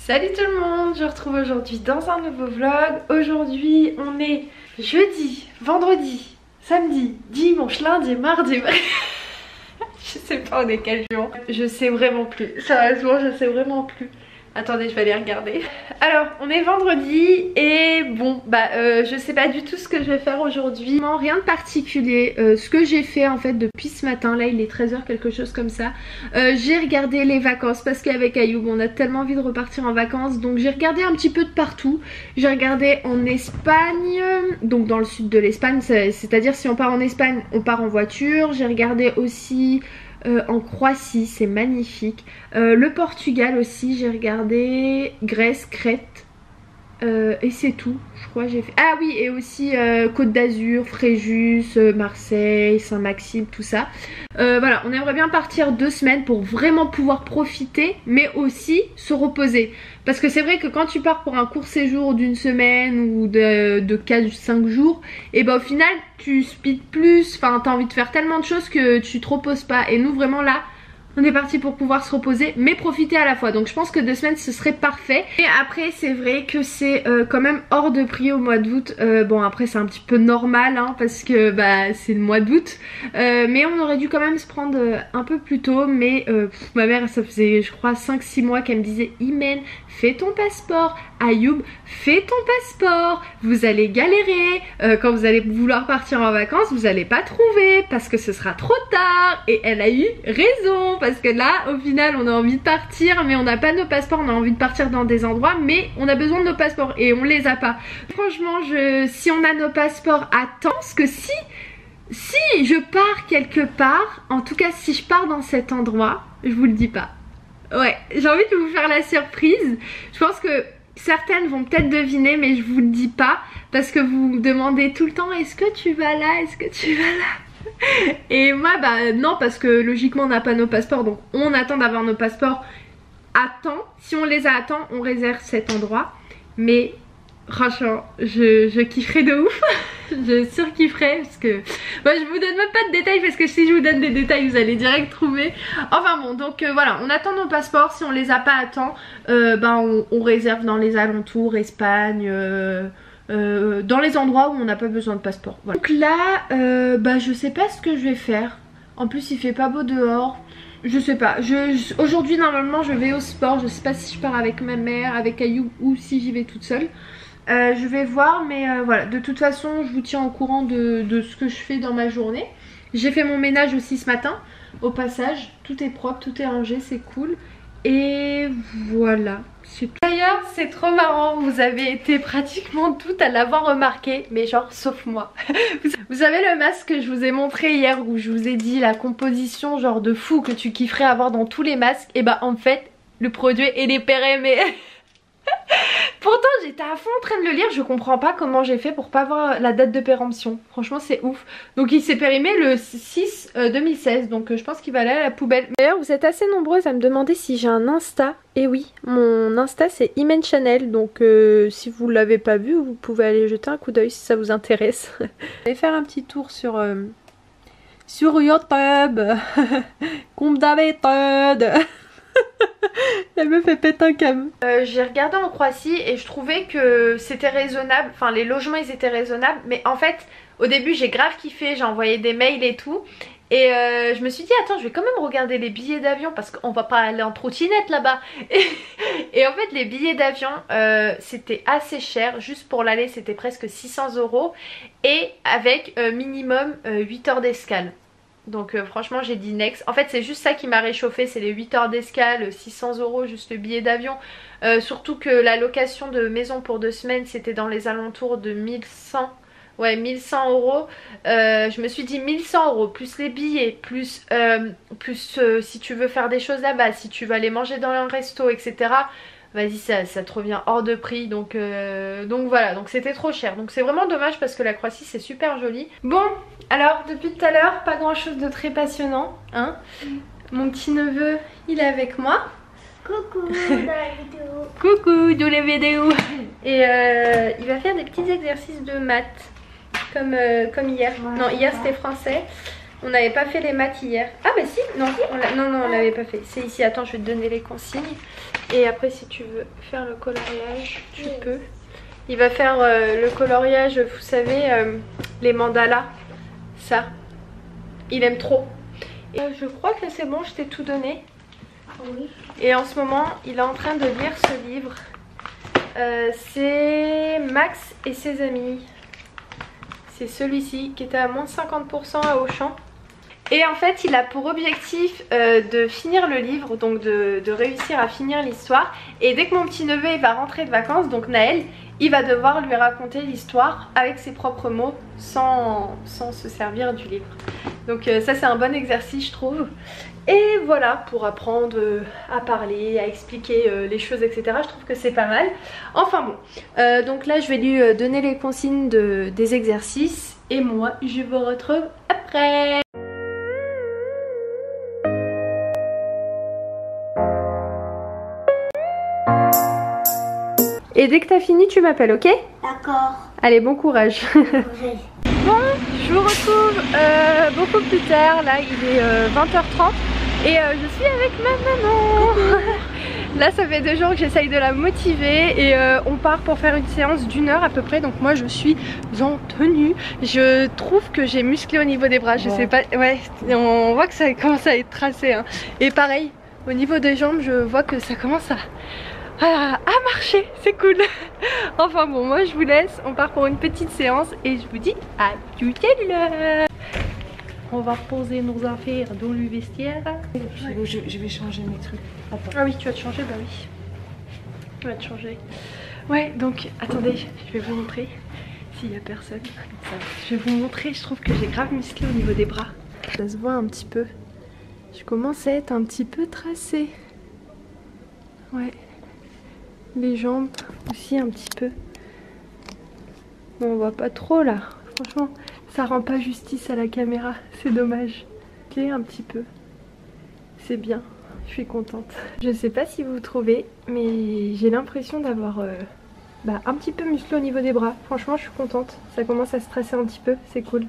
Salut tout le monde, je retrouve aujourd'hui dans un nouveau vlog. Aujourd'hui on est jeudi, vendredi, samedi, dimanche, lundi, mardi. Je sais pas on est quel jour. Je sais vraiment plus, sérieusement je sais vraiment plus. Attendez, je vais aller regarder. Alors, on est vendredi et bon, je sais pas du tout ce que je vais faire aujourd'hui. Rien de particulier. Ce que j'ai fait en fait depuis ce matin, là il est 13 h, quelque chose comme ça. J'ai regardé les vacances parce qu'avec Ayoub, on a tellement envie de repartir en vacances. Donc j'ai regardé un petit peu de partout. J'ai regardé en Espagne, donc dans le sud de l'Espagne. C'est-à-dire si on part en Espagne, on part en voiture. J'ai regardé aussi... en Croatie, c'est magnifique. Le Portugal aussi, j'ai regardé. Grèce, Crète. Et c'est tout, je crois j'ai fait. Ah oui, et aussi Côte d'Azur, Fréjus, Marseille, Saint-Maxime, tout ça. Voilà, on aimerait bien partir 2 semaines pour vraiment pouvoir profiter, mais aussi se reposer. Parce que c'est vrai que quand tu pars pour un court séjour d'une semaine ou de 4-5 jours, et ben au final tu speeds plus, enfin t'as envie de faire tellement de choses que tu te reposes pas. Et nous vraiment là, on est parti pour pouvoir se reposer mais profiter à la fois. Donc je pense que 2 semaines ce serait parfait. Et après c'est vrai que c'est quand même hors de prix au mois d'août. Bon après c'est un petit peu normal hein, parce que c'est le mois d'août. Mais on aurait dû quand même se prendre un peu plus tôt. Mais ma mère ça faisait je crois 5-6 mois qu'elle me disait Imen, fais ton passeport. Ayoub, fais ton passeport. Vous allez galérer. Quand vous allez vouloir partir en vacances, vous allez pas trouver parce que ce sera trop tard. Et elle a eu raison. Parce que là, au final, on a envie de partir, mais on n'a pas nos passeports. On a envie de partir dans des endroits, mais on a besoin de nos passeports et on les a pas. Franchement, si on a nos passeports à temps, parce que si je pars quelque part, en tout cas si je pars dans cet endroit, je vous le dis pas. Ouais, j'ai envie de vous faire la surprise. Je pense que certaines vont peut-être deviner, mais je vous le dis pas parce que vous me demandez tout le temps est-ce que tu vas là, est-ce que tu vas là. Et moi non, parce que logiquement on n'a pas nos passeports, donc on attend d'avoir nos passeports à temps. Si on les a à temps, on réserve cet endroit. Mais franchement je kifferais de ouf. Je surkifferais parce que je vous donne même pas de détails parce que si je vous donne des détails vous allez direct trouver. Enfin bon, donc voilà, on attend nos passeports. Si on les a pas à temps, on réserve dans les alentours, Espagne, dans les endroits où on n'a pas besoin de passeport. Voilà. Donc là, je sais pas ce que je vais faire. En plus, il fait pas beau dehors. Je sais pas. Aujourd'hui, normalement, je vais au sport. Je sais pas si je pars avec ma mère, avec Ayoub ou si j'y vais toute seule. Je vais voir, mais voilà. De toute façon, je vous tiens au courant de ce que je fais dans ma journée. J'ai fait mon ménage aussi ce matin. Au passage, tout est propre, tout est rangé, c'est cool. Et voilà. D'ailleurs c'est trop marrant, vous avez été pratiquement toutes à l'avoir remarqué, mais genre sauf moi. Vous savez le masque que je vous ai montré hier où je vous ai dit la composition genre de fou que tu kifferais avoir dans tous les masques. Et en fait le produit il est périmé. Pourtant j'étais à fond en train de le lire, je comprends pas comment j'ai fait pour pas voir la date de péremption. Franchement c'est ouf. Donc il s'est périmé le 6 2016, donc je pense qu'il va aller à la poubelle. D'ailleurs vous êtes assez nombreuses à me demander si j'ai un Insta. Et oui, mon Insta c'est Imen Chanel, donc si vous l'avez pas vu, vous pouvez aller jeter un coup d'œil si ça vous intéresse. Je vais faire un petit tour sur YouTube. Comme d'habitude. Elle me fait péter un câble. J'ai regardé en Croatie et je trouvais que c'était raisonnable. Enfin les logements ils étaient raisonnables. Mais en fait au début j'ai grave kiffé. J'ai envoyé des mails et tout. Et je me suis dit attends je vais quand même regarder les billets d'avion parce qu'on va pas aller en trottinette là-bas. Et en fait les billets d'avion c'était assez cher. Juste pour l'aller c'était presque 600 €. Et avec minimum 8 heures d'escale. Donc franchement j'ai dit next. En fait c'est juste ça qui m'a réchauffé, c'est les 8 heures d'escale, 600 € juste le billet d'avion. Surtout que la location de maison pour 2 semaines c'était dans les alentours de 1100. Ouais 1100 €. Je me suis dit 1100 € plus les billets, plus si tu veux faire des choses là-bas, si tu veux aller manger dans un resto etc. Vas-y ça te revient hors de prix donc voilà, donc c'était trop cher. Donc c'est vraiment dommage parce que la Croatie c'est super joli. Bon alors depuis tout à l'heure pas grand chose de très passionnant hein. Mon petit neveu il est avec moi. Coucou dans la vidéo. Coucou dans la vidéo. Et il va faire des petits exercices de maths comme hier. Non hier c'était français. On n'avait pas fait les maths hier. Ah bah si, non, on l'avait pas fait. C'est ici, attends, je vais te donner les consignes. Et après si tu veux faire le coloriage, tu peux. Il va faire le coloriage, vous savez, les mandalas. Ça, il aime trop. Et je crois que c'est bon, je t'ai tout donné. Oui. Et en ce moment, il est en train de lire ce livre. C'est Max et ses amis. C'est celui-ci qui était à moins 50% à Auchan. Et en fait il a pour objectif de finir le livre, donc de réussir à finir l'histoire. Et dès que mon petit neveu il va rentrer de vacances, donc Naël, il va devoir lui raconter l'histoire avec ses propres mots sans se servir du livre. Donc ça c'est un bon exercice je trouve. Et voilà, pour apprendre à parler, à expliquer les choses, etc. Je trouve que c'est pas mal. Enfin bon, donc là je vais lui donner les consignes des exercices. Et moi, je vous retrouve après. Et dès que t'as fini, tu m'appelles, ok? D'accord. Allez, bon courage. Oui. Bon, je vous retrouve beaucoup plus tard. Là, il est 20h30 et je suis avec ma maman. Là, ça fait 2 jours que j'essaye de la motiver et on part pour faire une séance d'1 heure à peu près. Donc moi, je suis en tenue. Je trouve que j'ai musclé au niveau des bras. Je sais pas. Ouais, on voit que ça commence à être tracé. Hein. Et pareil, au niveau des jambes, je vois que ça commence à marcher, c'est cool. Enfin bon, moi je vous laisse, on part pour une petite séance et je vous dis à tout à l'heure. On va reposer nos affaires dans le vestiaire. Je vais changer mes trucs. Attends. Ah oui, tu vas te changer, bah oui. Tu vas te changer. Ouais, donc attendez, je vais vous montrer s'il n'y a personne. Je vais vous montrer, je trouve que j'ai grave musclé au niveau des bras. Ça se voit un petit peu. Je commence à être un petit peu tracée. Ouais. Les jambes aussi un petit peu. Bon, on voit pas trop là. Franchement, ça rend pas justice à la caméra. C'est dommage. Ok, un petit peu. C'est bien. Je suis contente. Je sais pas si vous trouvez, mais j'ai l'impression d'avoir un petit peu musclé au niveau des bras. Franchement, je suis contente. Ça commence à se tracer un petit peu. C'est cool.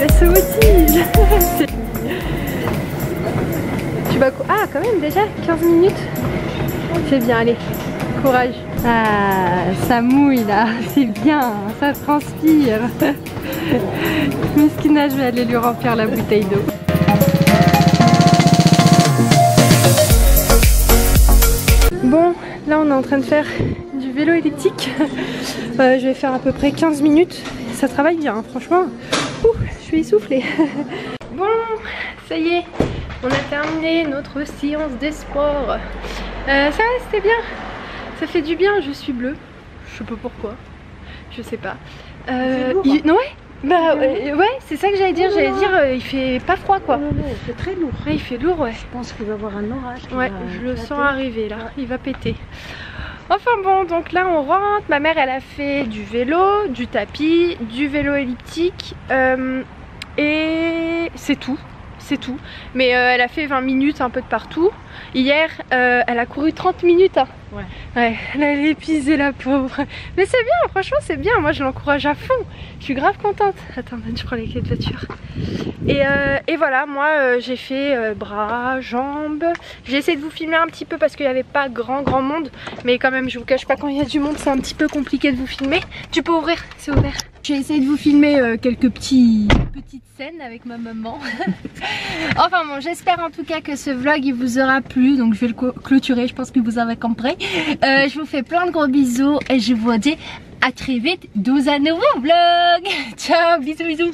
Elle se motive. Tu vas... Ah, quand même déjà 15 minutes. C'est bien, allez, courage. Ah, ça mouille là, c'est bien, ça transpire. Miskina, je vais aller lui remplir la bouteille d'eau. Bon, là on est en train de faire du vélo elliptique. Je vais faire à peu près 15 minutes. Ça travaille bien, hein, franchement. Je suis essoufflée. Bon, ça y est, on a terminé notre séance des sports. Ça va, c'était bien. Ça fait du bien, je suis bleue. Je sais pas pourquoi. Je sais pas. Non, ouais. Bah ouais, c'est ça que j'allais dire. J'allais dire, il fait pas froid quoi. Non, il fait très lourd. Ouais, il fait lourd, ouais. Je pense qu'il va y avoir un orage. Ouais, je le sens arriver là. Il va péter. Enfin bon, donc là on rentre. Ma mère elle a fait du vélo, du tapis, du vélo elliptique et c'est tout. C'est tout. Mais elle a fait 20 minutes un peu de partout. Hier elle a couru 30 minutes hein. Ouais, elle est épuisée la pauvre. Mais c'est bien, franchement c'est bien. Moi je l'encourage à fond. Je suis grave contente. Attends, je prends les clés de voiture. Et voilà, moi j'ai fait bras, jambes. J'ai essayé de vous filmer un petit peu parce qu'il n'y avait pas grand monde. Mais quand même je vous cache pas, quand il y a du monde c'est un petit peu compliqué de vous filmer. Tu peux ouvrir, c'est ouvert. J'ai essayé de vous filmer quelques petites scènes avec ma maman. Enfin bon, j'espère en tout cas que ce vlog il vous aura plu. Donc je vais le clôturer, je pense que vous avez compris. Je vous fais plein de gros bisous et je vous dis à très vite dans un nouveau vlog. Ciao, bisous bisous.